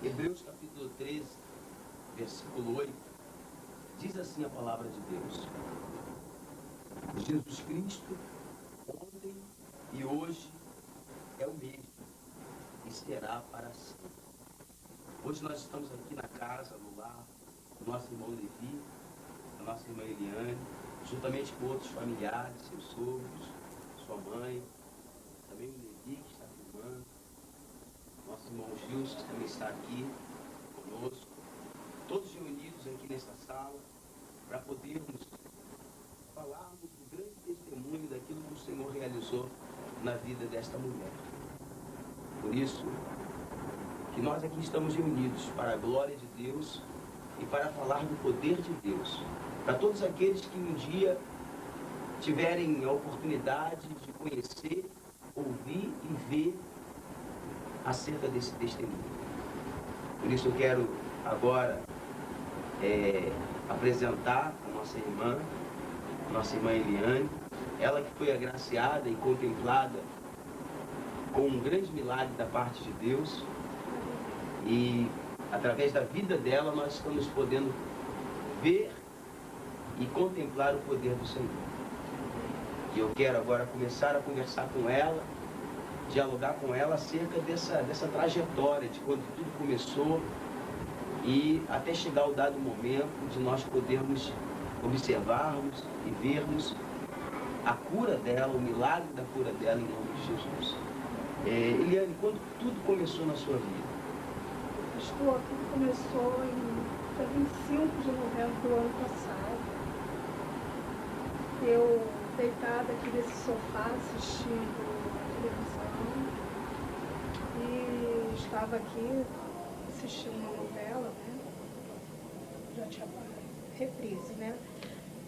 Hebreus capítulo 13, versículo 8, diz assim a palavra de Deus: Jesus Cristo, ontem e hoje, é o mesmo e será para sempre. Hoje nós estamos aqui na casa, no lar, do nosso irmão Levi, da nossa irmã Eliane, juntamente com outros familiares, seus sogros, sua mãe, também o Levi que está filmando, nosso irmão Gilson que também está aqui conosco, todos reunidos aqui nessa sala para podermos falarmos do grande testemunho daquilo que o Senhor realizou na vida desta mulher. Por isso que nós aqui estamos reunidos para a glória de Deus e para falar do poder de Deus. Para todos aqueles que um dia tiverem a oportunidade de conhecer, ouvir e ver acerca desse testemunho. Por isso eu quero agora apresentar a nossa irmã Eliane, ela que foi agraciada e contemplada com um grande milagre da parte de Deus, e através da vida dela nós estamos podendo ver e contemplar o poder do Senhor. E eu quero agora começar a conversar com ela, dialogar com ela acerca dessa trajetória, de quando tudo começou e até chegar ao dado momento de nós podermos observarmos e vermos a cura dela, o milagre da cura dela em nome de Jesus. Eliane, quando tudo começou na sua vida? Pastor, tudo começou em 25 de novembro do ano passado. Eu, deitada aqui nesse sofá, assistindo televisão, e estava aqui assistindo uma novela, né? Já tinha reprise, né?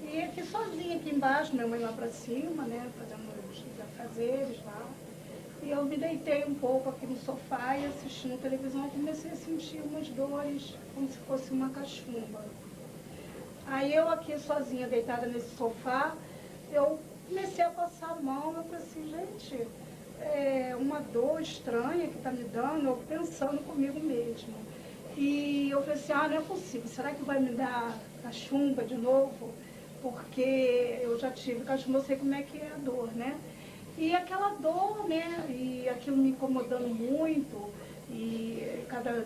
E aqui sozinha, aqui embaixo, minha mãe lá pra cima, né? Fazendo os afazeres lá. E eu me deitei um pouco aqui no sofá e assistindo televisão e comecei a sentir umas dores, como se fosse uma cachumba. Aí eu aqui sozinha, deitada nesse sofá, eu comecei a passar a mão, eu falei assim, gente, uma dor estranha que está me dando, eu pensando comigo mesmo. E eu falei assim, não é possível, será que vai me dar cachumba de novo? Porque eu já tive cachumba, eu sei como é que é a dor, né? E aquela dor, né, e aquilo me incomodando muito, e cada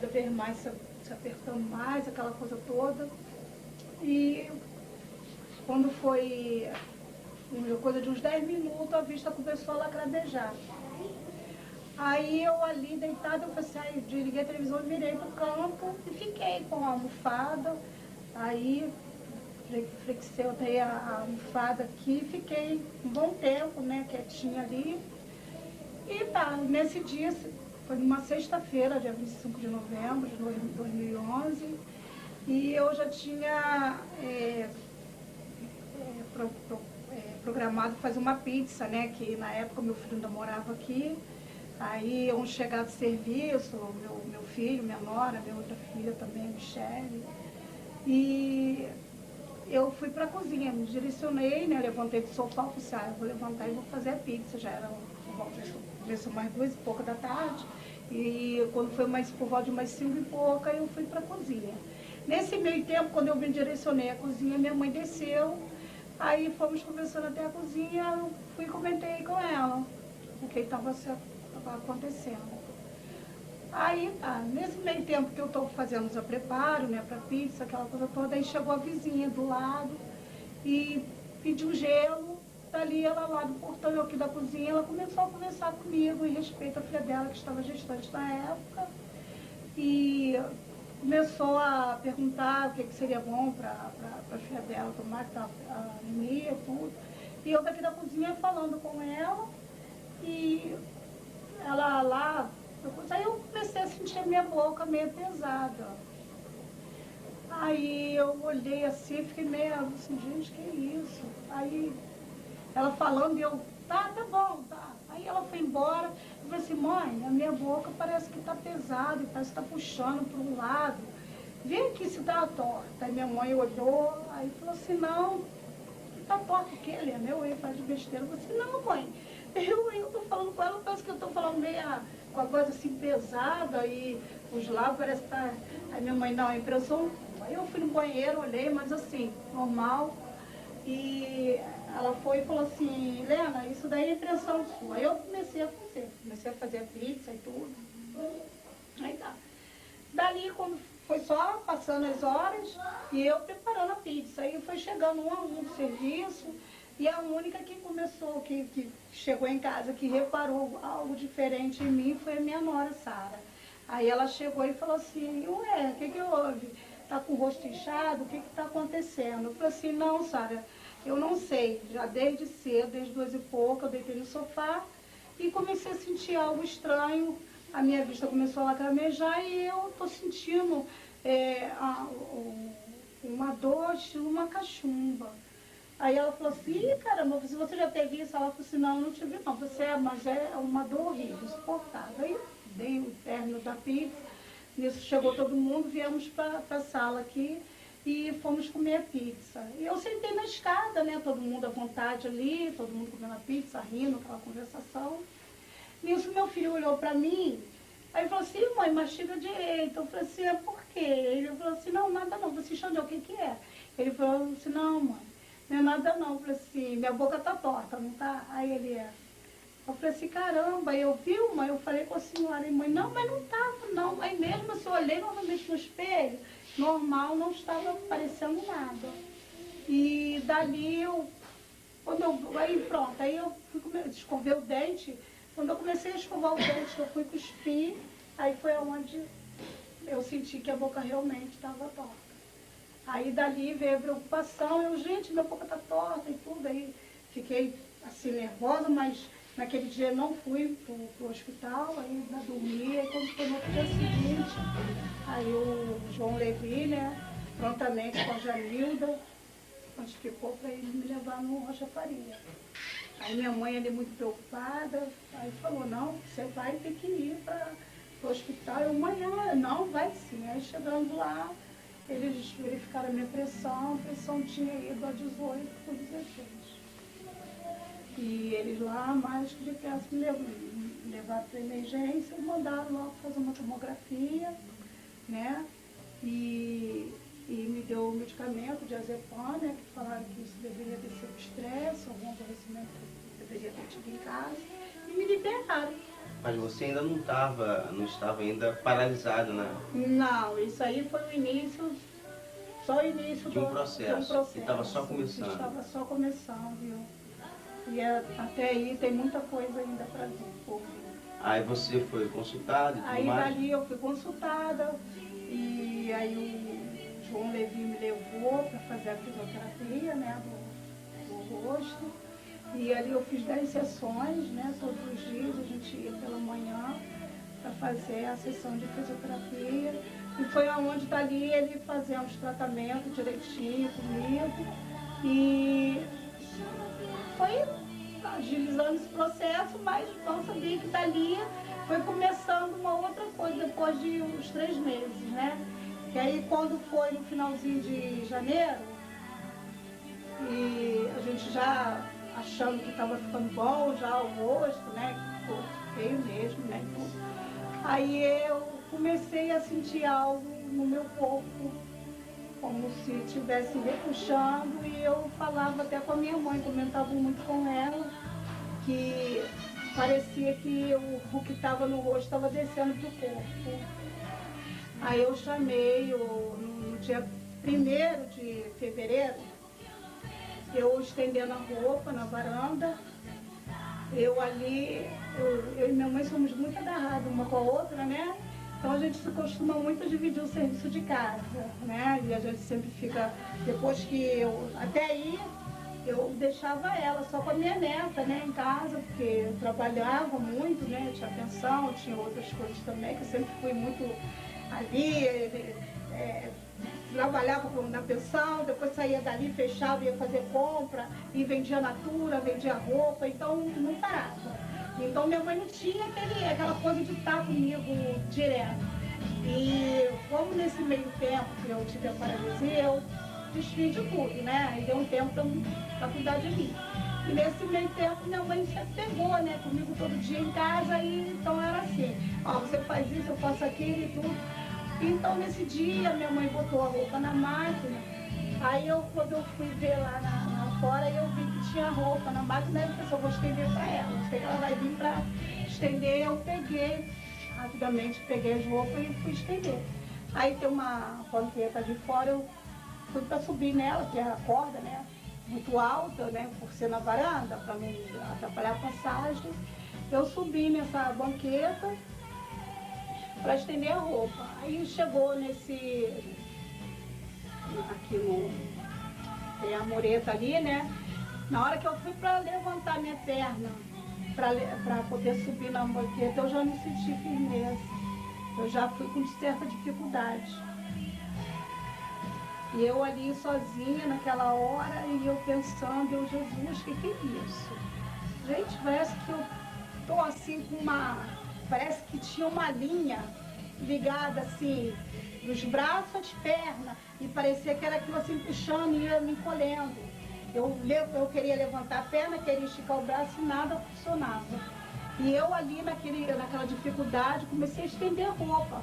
vez mais se apertando mais, aquela coisa toda. E quando foi uma coisa de uns 10 minutos, a vista começou a lacradejar. Aí eu ali deitada, eu falei assim, aí eu desliguei a televisão e virei pro canto e fiquei com a almofada. Aí flexei, eu dei a almofada aqui, fiquei um bom tempo, né, quietinha ali. E tá, nesse dia, foi numa sexta-feira, dia 25 de novembro de 2011, e eu já tinha programado fazer uma pizza, né, que na época meu filho ainda morava aqui. Aí iam chegar de serviço, meu filho, minha nora, minha outra filha também, Michele. E eu fui para a cozinha, me direcionei, né, levantei do sofá, falei assim, eu vou levantar e vou fazer a pizza. Já era começou mais 2h pouca da tarde, e quando foi por volta de umas 5h pouca, eu fui para a cozinha. Nesse meio tempo, quando eu me direcionei à cozinha, minha mãe desceu, aí fomos conversando até a cozinha, eu fui e comentei com ela o que estava acontecendo. Aí tá, nesse meio tempo que eu estou fazendo os preparo, né, para pizza, aquela coisa toda, aí chegou a vizinha do lado e pediu gelo. Dali ela lá do portão aqui da cozinha, ela começou a conversar comigo em respeito à filha dela, que estava gestante na época, e começou a perguntar o que seria bom para a filha dela tomar, que estava anemia, tudo. E eu daqui da cozinha falando com ela, e ela lá, aí eu comecei a sentir a minha boca meio pesada. Aí eu olhei assim, fiquei meio assim, gente, que isso? Aí ela falando e eu, tá bom, tá. Aí ela foi embora, eu falei assim, mãe, a minha boca parece que tá pesada, parece que tá puxando para um lado. Vem aqui se tá torta. Aí minha mãe olhou, aí falou assim, não, tá torta o quê, Helena? Eu ia fazer de besteira. Eu falei assim, não, mãe, eu tô falando com ela, parece que eu tô falando com a coisa assim pesada e os lábios parece que tá... Aí minha mãe, não, a impressão... Aí eu fui no banheiro, olhei, mas assim, normal. E ela foi e falou assim, Helena, isso daí é impressão sua. Aí eu comecei a fazer a pizza e tudo. Aí tá. Dali, quando foi só passando as horas, e eu preparando a pizza. Aí foi chegando um a um do serviço, e a única que começou, que chegou em casa, que reparou algo diferente em mim, foi a minha nora, Sara. Aí ela chegou e falou assim, ué, o que houve? Tá com o rosto inchado? O que está acontecendo? Eu falei assim, não, Sara, eu não sei. Já desde cedo, desde 2h pouco, eu deitei no sofá e comecei a sentir algo estranho. A minha vista começou a lacrimejar e eu estou sentindo uma dor, estilo uma cachumba. Aí ela falou assim, ih, caramba, se você já teve isso? Ela falou assim, não, não tive não. Mas é uma dor horrível, insuportável. Aí dei o término da pizza. Nisso chegou todo mundo, viemos para a sala aqui e fomos comer a pizza. E eu sentei na escada, né, todo mundo à vontade ali, todo mundo comendo a pizza, rindo, aquela conversação. Nisso meu filho olhou para mim, aí falou assim, mãe, mastiga direito. Eu falei assim, é por quê? Ele falou assim, não, nada não, você entendeu o que é? Ele falou assim, não, mãe, não é nada não. Eu falei assim, minha boca tá torta, não tá? Aí ele é. Eu falei assim, caramba, eu vi, mãe, eu falei com a senhora, e mãe, não, mas não estava, não. Aí mesmo assim, eu olhei novamente no espelho, normal, não estava aparecendo nada. E dali aí pronto, aí eu escovei o dente. Quando eu comecei a escovar o dente, eu fui cuspir, aí foi onde eu senti que a boca realmente estava torta. Aí dali veio a preocupação, gente, minha boca está torta e tudo, aí fiquei assim nervosa, mas naquele dia não fui pro hospital, aí dormi, aí quando foi no outro dia seguinte, aí o João Levi, né, prontamente com a Janilda, notificou para ele me levar no Rocha Faria. Aí minha mãe ali muito preocupada, aí falou, não, você vai ter que ir para o hospital. Eu, mãe, não, vai sim. Aí chegando lá, eles verificaram a minha pressão, a pressão tinha ido a 18 por 16. E eles lá, mais que de perto, me levaram para emergência e mandaram logo fazer uma tomografia, né? E me deu o medicamento de azepam, né? Que falaram que isso deveria ter sido estresse, algum aborrecimento que deveria ter tido em casa. E me liberaram. Mas você ainda não estava ainda paralisado, né? Não, isso aí foi o início, só o início de um processo. E estava só começando. Estava só começando, viu? E até aí tem muita coisa ainda para vir. Aí você foi consultada e tudo aí mais? Aí dali eu fui consultada e aí o João Levi me levou para fazer a fisioterapia, né, do rosto. E ali eu fiz 10 sessões, né, todos os dias a gente ia pela manhã para fazer a sessão de fisioterapia. E foi aonde dali ele fazendo os tratamentos direitinho comigo. E foi agilizando esse processo, mas não sabia que dali foi começando uma outra coisa depois de uns 3 meses, né? E aí quando foi no finalzinho de janeiro, e a gente já achando que estava ficando bom já o rosto, né? Que ficou feio mesmo, né? Aí eu comecei a sentir algo no meu corpo, como se estivesse repuxando, e eu falava até com a minha mãe, comentava muito com ela, que parecia que o que estava no rosto estava descendo para o corpo. Aí eu chamei, no dia 1º de fevereiro, eu estendendo a roupa na varanda, eu e minha mãe somos muito agarradas uma com a outra, né? Então a gente se costuma muito dividir o serviço de casa, né? E a gente sempre fica, depois que até aí, eu deixava ela só com a minha neta, né, em casa, porque eu trabalhava muito, né? Eu tinha pensão, eu tinha outras coisas também, que eu sempre fui muito ali, trabalhava na pensão, depois saía dali, fechava, ia fazer compra, e vendia natura, vendia roupa, então não parava. Então minha mãe não tinha aquela coisa de estar comigo direto. E como nesse meio tempo que eu tive a paralisia, eu desfiz de tudo, né? E deu um tempo para cuidar de mim. E nesse meio tempo, minha mãe sempre pegou, né, comigo todo dia em casa, e então era assim, ó, você faz isso, eu faço aquilo e tudo. Então, nesse dia, minha mãe botou a roupa na máquina, aí quando eu fui ver lá fora, eu vi que tinha roupa na máquina, e eu pensei, eu vou estender para ela, sei que ela vai vir para estender, eu peguei, rapidamente peguei as roupas e fui estender. Aí tem uma banqueta de fora, eu fui para subir nela, que é a corda, né? Muito alta, né? Por ser na varanda, para não atrapalhar a passagem. Eu subi nessa banqueta para estender a roupa. Aí chegou aqui tem a mureta ali, né? Na hora que eu fui para levantar minha perna, para poder subir na banqueta, eu já não senti firmeza. Eu já fui com certa dificuldade. E eu ali sozinha naquela hora, e eu pensando, Jesus, o que é isso? Gente, parece que eu tô assim com parece que tinha uma linha ligada assim, dos braços às pernas, e parecia que era aquilo assim puxando e ia me encolhendo. Eu queria levantar a perna, queria esticar o braço e nada funcionava. E eu ali naquela dificuldade comecei a estender a roupa,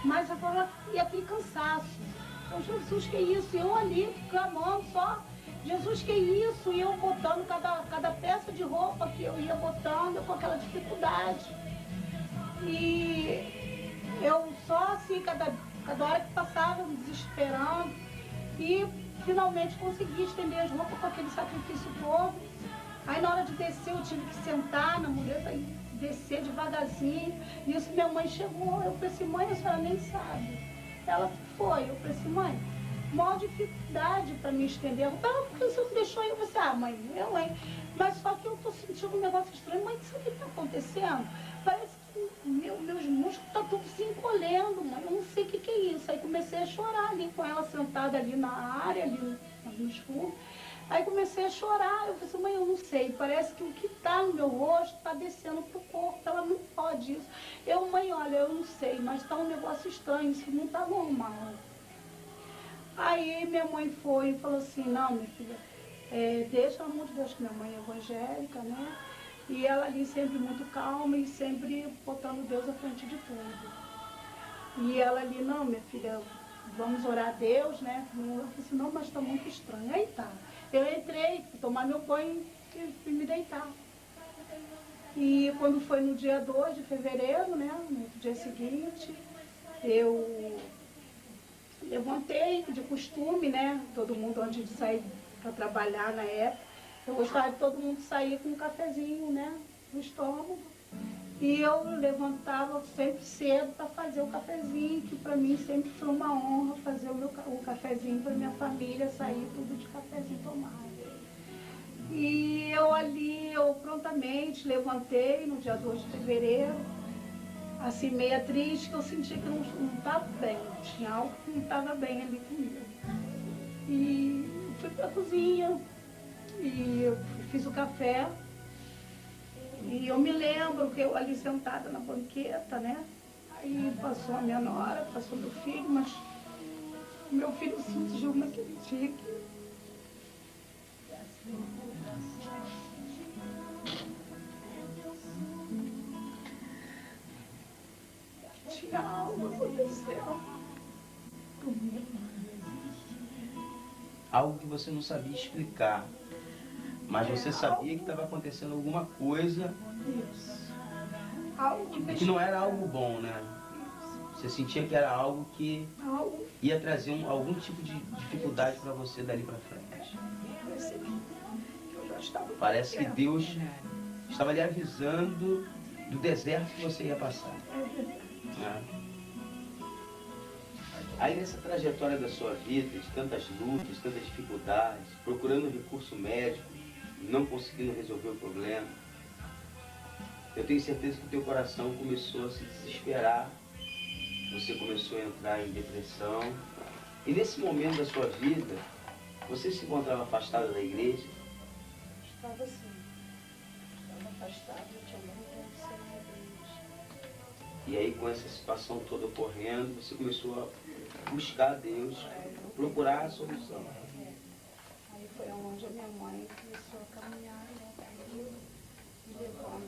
mas agora ia aquele cansaço. Então, Jesus, que isso? E eu ali clamando só, Jesus, que isso? E eu botando cada peça de roupa que eu ia botando com aquela dificuldade. E eu só assim, cada hora que passava, me desesperando. E finalmente consegui estender as roupas com aquele sacrifício todo. Aí na hora de descer eu tive que sentar na muleta e descer devagarzinho. E isso minha mãe chegou, eu falei assim, mãe, a senhora nem sabe. Ela foi, eu falei assim, mãe, maior dificuldade para me estender. Eu falei, porque você não deixou eu? Você, mãe, hein? Mas só que eu tô sentindo um negócio estranho. Mãe, sabe o que está acontecendo? Parece que meus músculos estão tudo se encolhendo, mãe. Eu não sei o que é isso. Aí comecei a chorar ali com ela sentada ali na área, ali nos fundos. Aí comecei a chorar, eu falei assim, mãe, eu não sei, parece que o que está no meu rosto está descendo pro corpo, ela não pode isso. Eu, mãe, olha, eu não sei, mas está um negócio estranho, isso não está normal. Aí minha mãe foi e falou assim, não, minha filha, deixa, pelo amor de Deus, que minha mãe é evangélica, né? E ela ali sempre muito calma e sempre botando Deus à frente de tudo. E ela ali, não, minha filha, vamos orar a Deus, né? Eu falei assim, não, mas está muito estranho. Aí tá. Eu entrei, fui tomar meu banho e fui me deitar. E quando foi no dia 2 de fevereiro, né, no dia seguinte, eu levantei de costume, né, todo mundo antes de sair para trabalhar na época, eu gostava de todo mundo sair com um cafezinho, né, no estômago. E eu levantava sempre cedo para fazer o cafezinho, que para mim sempre foi uma honra fazer o cafezinho para minha família, sair tudo de cafezinho tomado. E eu prontamente levantei no dia 2 de fevereiro, assim meia triste, que eu sentia que não estava bem, tinha algo que não estava bem ali comigo. E fui para a cozinha e eu fiz o café. E eu me lembro que eu ali sentada na banqueta, né? Aí passou a minha nora, passou meu filho, mas meu filho sentiu naquele dia que tinha algo acontecendo. Algo que você não sabia explicar, mas você sabia que estava acontecendo alguma coisa. Isso. Algo que não era algo bom, né? Você sentia que era algo que ia trazer algum tipo de dificuldade para você dali para frente. Parece que Deus estava lhe avisando do deserto que você ia passar. Né? Aí nessa trajetória da sua vida, de tantas lutas, tantas dificuldades, procurando um recurso médico, não conseguindo resolver o problema, eu tenho certeza que o teu coração começou a se desesperar, você começou a entrar em depressão. E nesse momento da sua vida, você se encontrava afastada da igreja? Estava sim. Estava afastada, eu tinha muito tempo sem ir à igreja. E aí, com essa situação toda ocorrendo, você começou a buscar a Deus, procurar a solução. Aí foi onde a minha mãe começou a caminhar, né?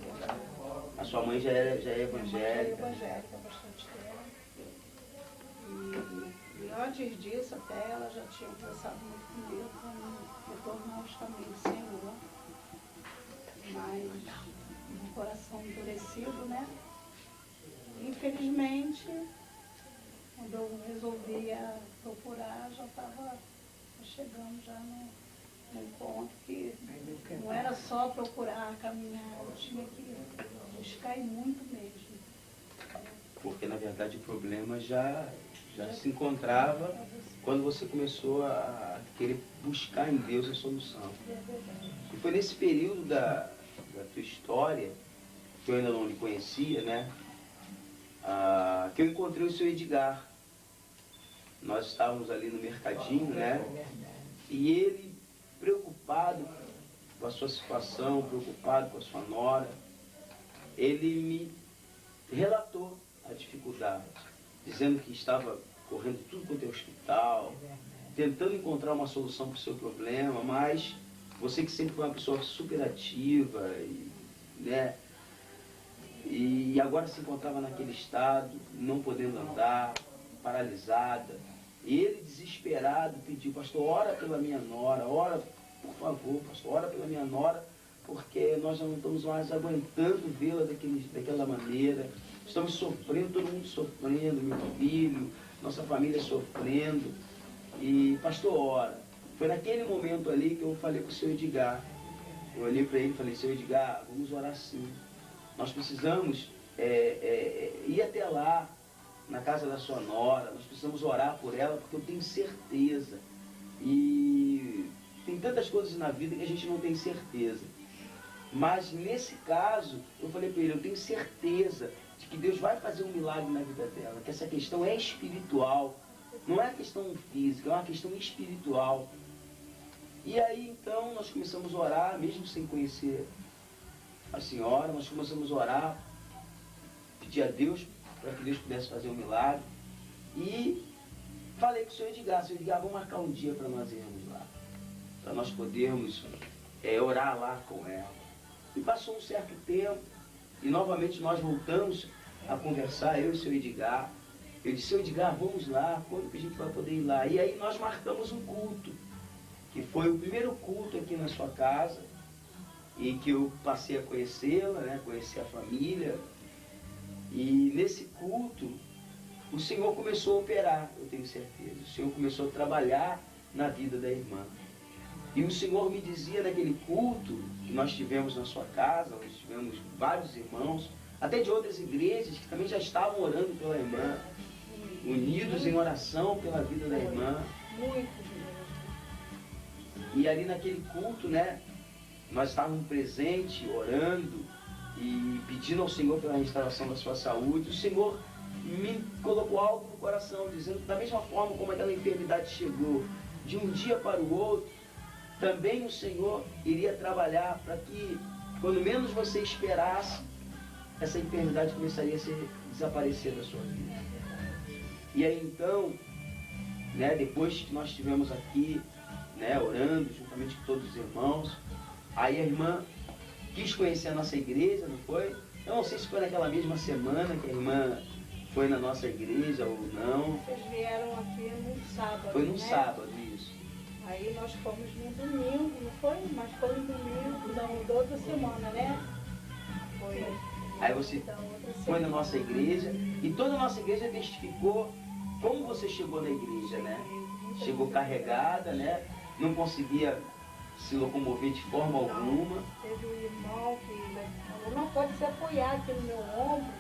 agora... A sua mãe já é Minha mãe é evangélica. evangélica há bastante tempo. E antes disso, até ela já tinha conversado muito comigo para retornar aos caminhos do Senhor. Mas um coração endurecido, né? Infelizmente, quando eu resolvia procurar, já estava chegando já no ponto que não era só procurar, caminhar, eu tinha que buscar e muito mesmo. Porque, na verdade, o problema já se encontrava quando você começou a querer buscar em Deus a solução. E foi nesse período da tua história, que eu ainda não lhe conhecia, né? Que eu encontrei o seu Edgar. Nós estávamos ali no mercadinho, né? E ele, preocupado com a sua situação, preocupado com a sua nora, ele me relatou a dificuldade, dizendo que estava correndo tudo quanto é hospital, tentando encontrar uma solução para o seu problema, mas você que sempre foi uma pessoa super ativa, né? E agora se encontrava naquele estado, não podendo andar, paralisada. E ele, desesperado, pediu: pastor, ora pela minha nora, ora, por favor, pastor, ora pela minha nora, porque nós já não estamos mais aguentando vê-la daquela maneira. Estamos sofrendo, todo mundo sofrendo, meu filho, nossa família sofrendo. E, pastor, ora. Foi naquele momento ali que eu falei com o seu Edgar. Eu olhei para ele e falei: seu Edgar, vamos orar sim. Nós precisamos ir até lá, na casa da sua nora, nós precisamos orar por ela, porque eu tenho certeza. E tem tantas coisas na vida que a gente não tem certeza. Mas nesse caso, eu falei para ele: eu tenho certeza de que Deus vai fazer um milagre na vida dela, que essa questão é espiritual, não é questão física, é uma questão espiritual. E aí então nós começamos a orar, mesmo sem conhecer a senhora, nós começamos a orar, pedir a Deus para que Deus pudesse fazer um milagre. E falei com o senhor Edgar: senhor Edgar, vamos marcar um dia para nós irmos lá, para nós podermos orar lá com ela. E passou um certo tempo, e novamente nós voltamos a conversar, eu e o senhor Edgar. Eu disse: senhor Edgar, vamos lá, quando que a gente vai poder ir lá? E aí nós marcamos um culto, que foi o primeiro culto aqui na sua casa, e que eu passei a conhecê-la, né, conhecer a família. E nesse culto, o Senhor começou a operar, eu tenho certeza. O Senhor começou a trabalhar na vida da irmã. E o Senhor me dizia naquele culto que nós tivemos na sua casa, nós tivemos vários irmãos, até de outras igrejas, que também já estavam orando pela irmã, unidos em oração pela vida da irmã. E ali naquele culto, né, nós estávamos presentes, orando e pedindo ao Senhor pela restauração da sua saúde. O Senhor me colocou algo no coração, dizendo que da mesma forma como aquela enfermidade chegou de um dia para o outro, também o Senhor iria trabalhar para que, quando menos você esperasse, essa enfermidade começaria a desaparecer da sua vida. E aí então, né, depois que nós estivemos aqui, né, orando juntamente com todos os irmãos, aí a irmã quis conhecer a nossa igreja, não foi? Eu não sei se foi naquela mesma semana que a irmã foi na nossa igreja ou não. Vocês vieram aqui num sábado, Foi num né? sábado, isso. Aí nós fomos no domingo, não foi? Mas foi no domingo da outra semana, né? Foi. Aí você foi na nossa igreja e toda a nossa igreja testificou como você chegou na igreja, né? Chegou carregada, né? Não conseguia se locomover de forma alguma. Teve um irmão que falou: não pode se apoiar aqui no meu ombro,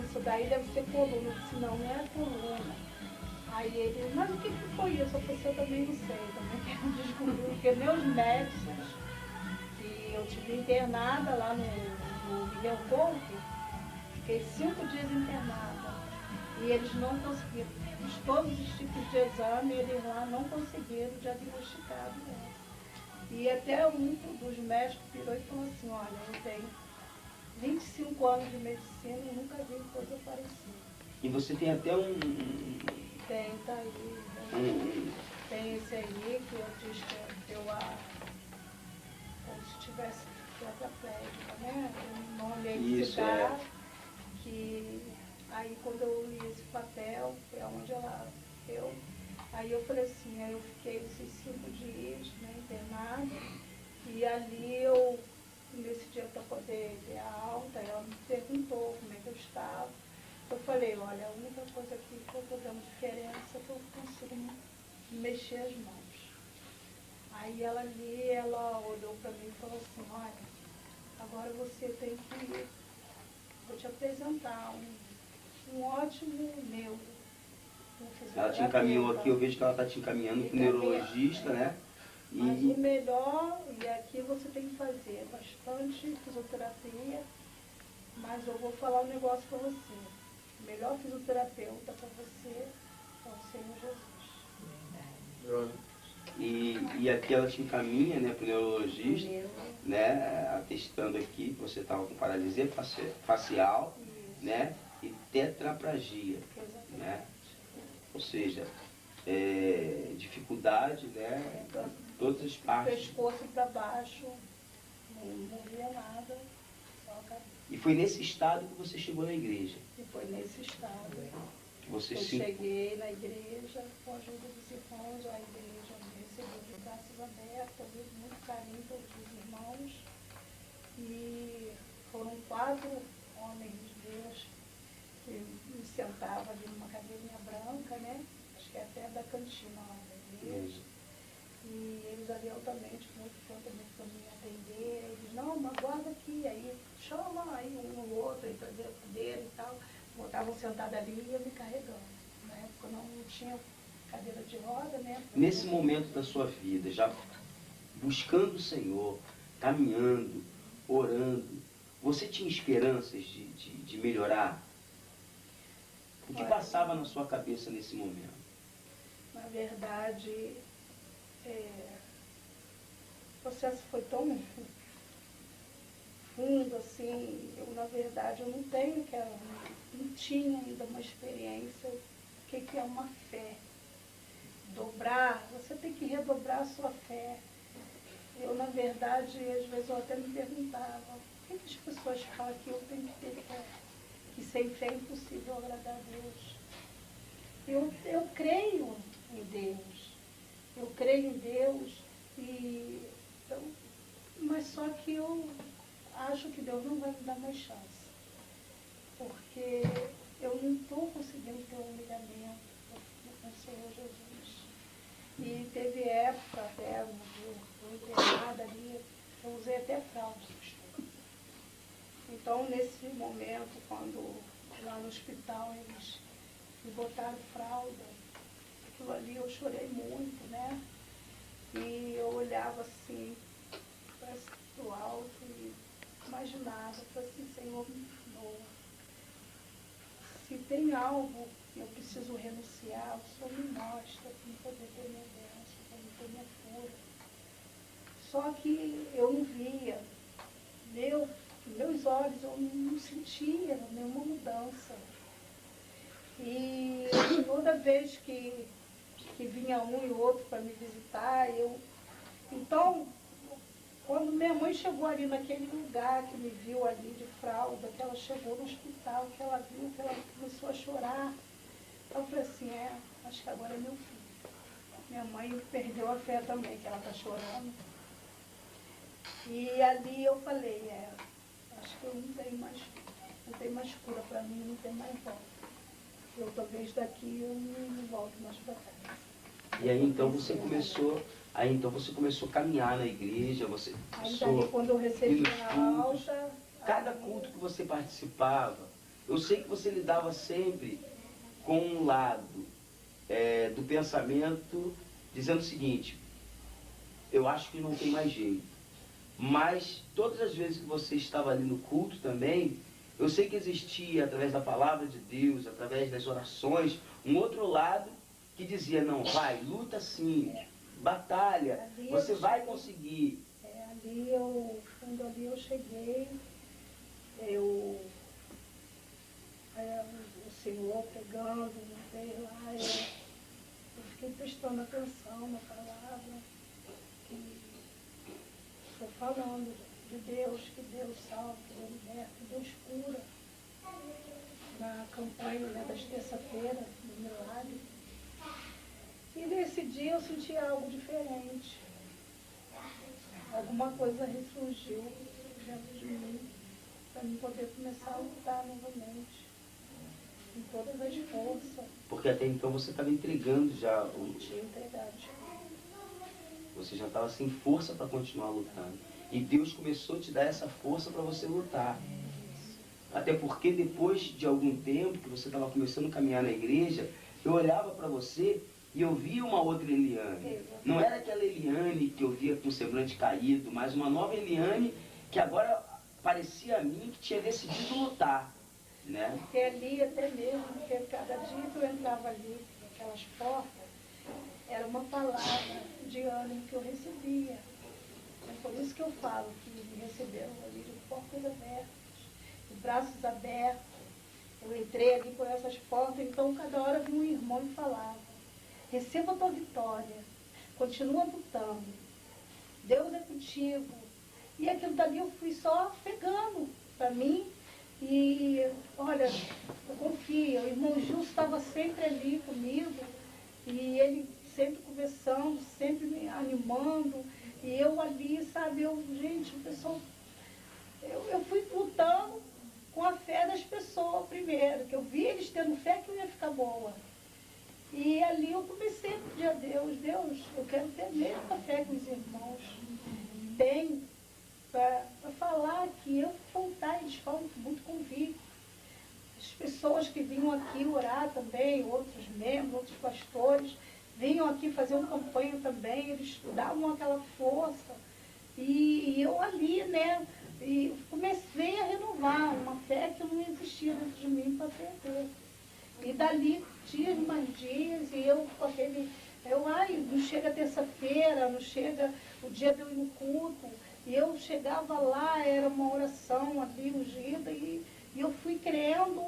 isso daí deve ser coluna. Eu disse: não, não é coluna. Aí ele: mas o que foi isso? Eu falei: eu também não sei, também quero descobrir, porque meus médicos, que eu tive internada lá no Guilherme Couto, fiquei 5 dias internada, e eles não conseguiram, fiz todos os tipos de exame, eles lá não conseguiram diagnosticar doença. E até um dos médicos virou e falou assim: olha, eu tenho 25 anos de medicina e nunca vi coisa parecida. E você tem até um... Tem, tá aí. Né? Tem esse aí que eu disse que eu como se tivesse tetraplégica, né? Tem um nome aí que Isso, dá, que aí quando eu li esse papel, foi onde aí eu falei assim, aí eu fiquei esses 5 dias, né, internada, e ali nesse dia para poder ter a alta, ela me perguntou como é que eu estava. Eu falei, olha, a única coisa aqui que eu estou dando diferença é que eu consigo mexer as mãos. Aí ela olhou para mim e falou assim, olha, agora você tem que, vou te apresentar um ótimo neuro, um Ela te encaminhou aqui, eu fisioterapeuta. vejo que ela está te encaminhando para o Encaminha, neurologista, né? Mas o melhor, e aqui você tem que fazer bastante fisioterapia, mas eu vou falar um negócio para você. O melhor fisioterapeuta para você é o Senhor Jesus. E aqui ela te encaminha, né, para o neurologista, né, atestando aqui que você estava com paralisia facial, Isso. né, e tetraplegia, Exatamente. né? Ou seja, dificuldade, né, todas as partes. Pescoço para baixo, não via nada, só a cabeça. E foi nesse estado que você chegou na igreja? E foi nesse estado Que você eu cheguei na igreja, com a ajuda dos irmãos, a igreja me recebeu de braços abertos, muito carinho todos os irmãos. E foram 4 homens de Deus que me sentavam ali numa cadeirinha branca, né? Acho que é até da cantina lá da igreja. E eles ali altamente, muito prontamente para me atender. Eles, não, mas guarda aqui, aí chama aí um no outro, aí trazer a cadeira e tal. Botavam sentado ali e ia me carregando. Na época não tinha cadeira de roda, né? Nesse momento da sua vida, já buscando o Senhor, caminhando, orando, você tinha esperanças de melhorar? O que passava na sua cabeça nesse momento? Na verdade, o processo foi tão fundo, assim, na verdade, eu não tinha ainda uma experiência do que é uma fé. Você tem que redobrar a sua fé. Eu, na verdade, às vezes eu até me perguntava, por que as pessoas falam que eu tenho que ter fé? Que sem fé é impossível agradar a Deus. Eu creio em Deus. Eu creio em Deus, mas só que eu acho que Deus não vai me dar mais chance. Porque eu não estou conseguindo ter um ligamento com o Senhor Jesus. E teve época até, eu internada ali, eu usei até fralda. Então, nesse momento, quando lá no hospital eles me botaram fralda, aquilo ali eu chorei muito, né? E eu olhava assim, para o alto e imaginava, falei assim, Senhor, me perdoa. Se tem algo que eu preciso renunciar, o Senhor me mostra para eu poder ter minha bênção, para eu ter minha cura. Só que eu não via, meus olhos, eu não sentia nenhuma mudança. E toda vez que vinha um e outro para me visitar, então, quando minha mãe chegou ali naquele lugar, que me viu ali de fralda, que ela chegou no hospital, que ela viu, que ela começou a chorar, eu falei assim, acho que agora é meu filho. Minha mãe perdeu a fé também, que ela está chorando. E ali eu falei, acho que eu não tenho mais cura para mim, não tem mais volta. Eu talvez daqui eu não volto mais para casa. E aí então você começou a caminhar na igreja, você começou daí, quando eu recebi ir nos a cultos. alta, Cada culto que você participava, eu sei que você lidava sempre com um lado do pensamento, dizendo o seguinte, eu acho que não tem mais jeito. Mas todas as vezes que você estava ali no culto também, eu sei que existia, através da palavra de Deus, através das orações, um outro lado que dizia, não, vai, luta sim, batalha, você vai conseguir. Quando ali eu cheguei, o Senhor pregando, veio lá, eu fiquei prestando atenção na palavra, e estou falando, de Deus, que Deus salva, que Deus liberta, que Deus cura. Na campanha, né, das terça-feira, do milagre. E nesse dia eu senti algo diferente. Alguma coisa ressurgiu dentro de mim para eu poder começar a lutar novamente. Com todas as forças. Porque até então você estava entregando já. Tinha entregado. Você já estava sem força para continuar lutando. E Deus começou a te dar essa força para você lutar. Até porque depois de algum tempo que você estava começando a caminhar na igreja, eu olhava para você e eu via uma outra Eliane. Não era aquela Eliane que eu via com o semblante caído, mas uma nova Eliane que agora parecia a mim que tinha decidido lutar. Né? Porque ali até mesmo, porque cada dia que eu entrava ali, naquelas portas, era uma palavra de ânimo que eu recebia. É por isso que eu falo que me receberam ali de portas abertas, de braços abertos. Eu entrei ali por essas portas, então cada hora vinha um irmão e falava, receba a tua vitória, continua lutando, Deus é contigo. E aquilo dali eu fui só pegando para mim. E, olha, eu confio, o irmão Gil estava sempre ali comigo, e ele sempre conversando, sempre me animando, e eu ali, sabe, gente, o pessoal, eu fui lutando com a fé das pessoas primeiro, que eu vi eles tendo fé que eu ia ficar boa. E ali eu comecei a pedir a Deus, Deus, eu quero ter a mesma fé que os irmãos têm, para falar que eu faltar, eles falam muito convicto. As pessoas que vinham aqui orar também, outros membros, outros pastores, vinham aqui fazer uma campanha também, eles davam aquela força. E eu ali, né, e comecei a renovar uma fé que não existia dentro de mim para perder. E dali, dias mais dias, e eu com aquele, não chega terça-feira, não chega o dia de eu ir no culto. E eu chegava lá, era uma oração ali ungida, e eu fui crendo,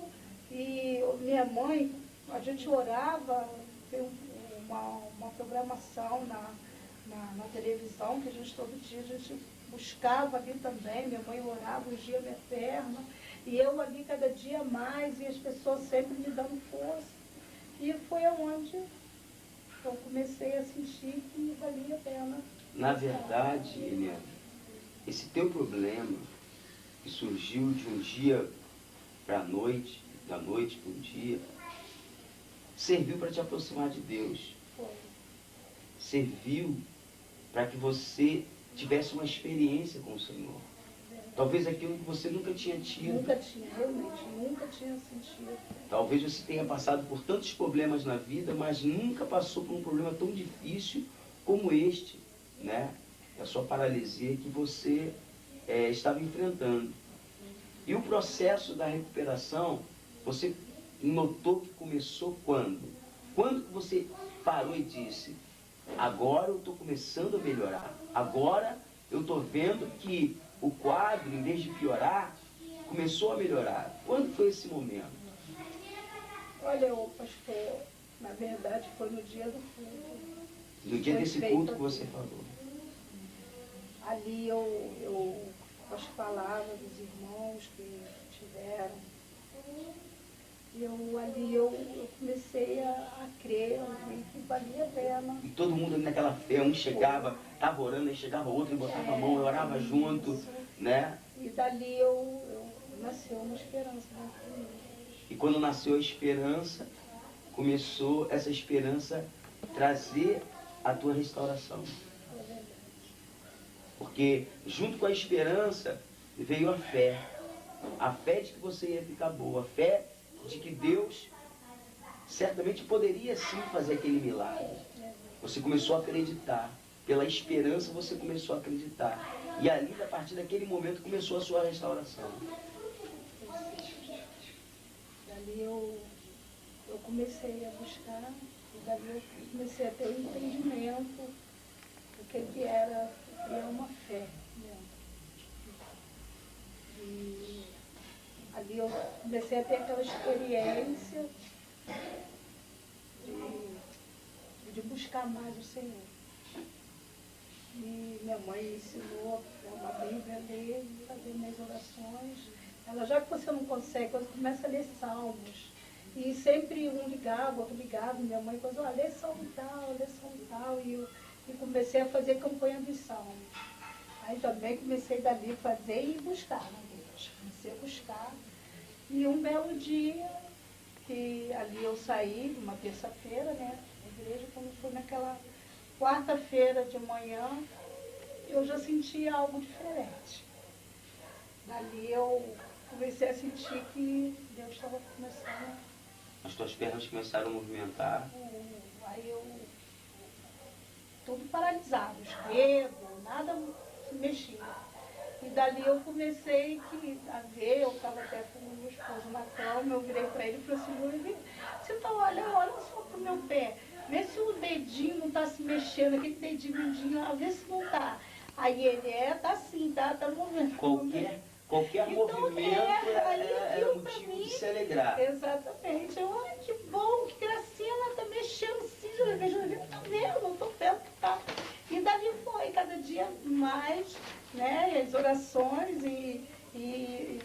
e minha mãe, a gente orava, tem uma programação na televisão, que a gente todo dia, a gente buscava ali também, minha mãe orava, ungia minha perna, e eu ali cada dia mais, e as pessoas sempre me dando força. E foi aonde eu comecei a sentir que valia a pena. Na verdade, Eliane, esse teu problema, que surgiu de um dia para a noite, da noite para o dia, serviu para te aproximar de Deus. Foi. Serviu para que você tivesse uma experiência com o Senhor. Talvez aquilo que você nunca tinha tido. Nunca tinha, realmente, nunca tinha sentido. Talvez você tenha passado por tantos problemas na vida, mas nunca passou por um problema tão difícil como este, né? A sua paralisia que você estava enfrentando. E o processo da recuperação, você notou que começou quando? Quando você parou e disse, agora eu estou começando a melhorar, agora eu estou vendo que o quadro, em vez de piorar, começou a melhorar. Quando foi esse momento? Olha, pastor, na verdade foi no dia do culto. No dia desse culto que você falou. Ali eu as palavras dos irmãos que tiveram, e eu comecei a crer, eu vi que valia a pena. E todo mundo naquela fé, um chegava, estava orando, aí chegava outro e botava a mão, eu orava junto, né? E dali nasceu uma esperança dentro de mim. E quando nasceu a esperança, começou essa esperança trazer a tua restauração. Porque junto com a esperança veio a fé. A fé de que você ia ficar boa. A fé de que Deus certamente poderia sim fazer aquele milagre. Você começou a acreditar. Pela esperança você começou a acreditar. E ali, a partir daquele momento, começou a sua restauração. Dali eu comecei a buscar, e dali eu comecei a ter um entendimento do que era uma fé. Né? E ali eu comecei a ter aquela experiência de buscar mais o Senhor. E minha mãe ensinou uma Bíblia a ler, fazer minhas orações. Ela, já que você não consegue, quando começa a ler salmos, e sempre um ligava, outro ligava, minha mãe falou, olha, lê salmo tal, e comecei a fazer campanha dos salmos. Aí também comecei dali a fazer e buscar na igreja. Comecei a buscar. E um belo dia, que ali eu saí, uma terça-feira, né, da igreja, quando foi naquela quarta-feira de manhã, eu já sentia algo diferente. Dali eu comecei a sentir que Deus estava começando. As tuas pernas começaram a movimentar. Aí eu, tudo paralisado, os dedos, nada se mexia. E dali eu comecei a ver, eu estava até com o meu esposo na cama, eu virei para ele e falei assim, Luiz, você tá olha só pro meu pé, vê se o dedinho não está se mexendo, aquele dedinho mindinho, vê se não está. Aí ele, tá sim, tá movendo. Qualquer Então, movimento é motivo de se alegrar. Exatamente. Eu, olha que bom, que gracinha, ela tá mexendo sim, não tô vendo que tá. E dali foi, cada dia mais, né, as orações e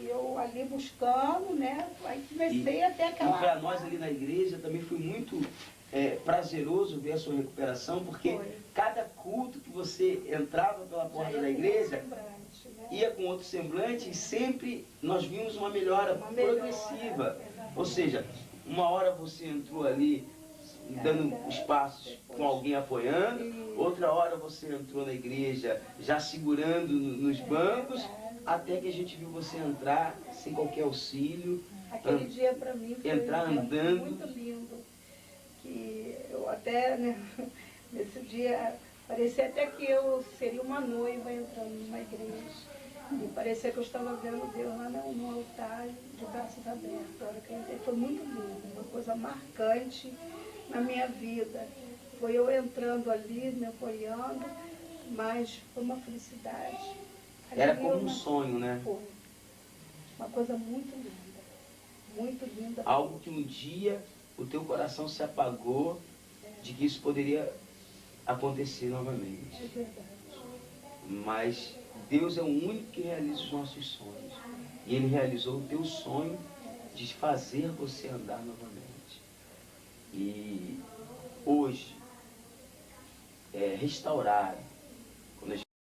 eu ali buscando, né, aí comecei até aquela... E para nós ali na igreja também foi muito prazeroso ver a sua recuperação, porque cada culto que você entrava pela porta da igreja, ia com outro semblante e sempre nós vimos uma melhora progressiva. Ou seja, uma hora você entrou ali dando espaços com alguém apoiando, outra hora você entrou na igreja já segurando nos bancos, até que a gente viu você entrar sem qualquer auxílio. Aquele dia para mim foi entrar andando. Muito lindo. Que eu até, né, nesse dia, parecia até que eu seria uma noiva entrando numa igreja. E parecia que eu estava vendo Deus lá no altar, de braços abertos. A hora que eu entrei, foi muito lindo, uma coisa marcante na minha vida. Foi eu entrando ali, me apoiando, mas foi uma felicidade. Era como um sonho, né? Foi. Uma coisa muito linda. Muito linda. Algo que um dia o teu coração se apagou de que isso poderia acontecer novamente. É verdade. Mas Deus é o único que realiza os nossos sonhos. E Ele realizou o teu sonho de fazer você andar novamente. E hoje, restaurado,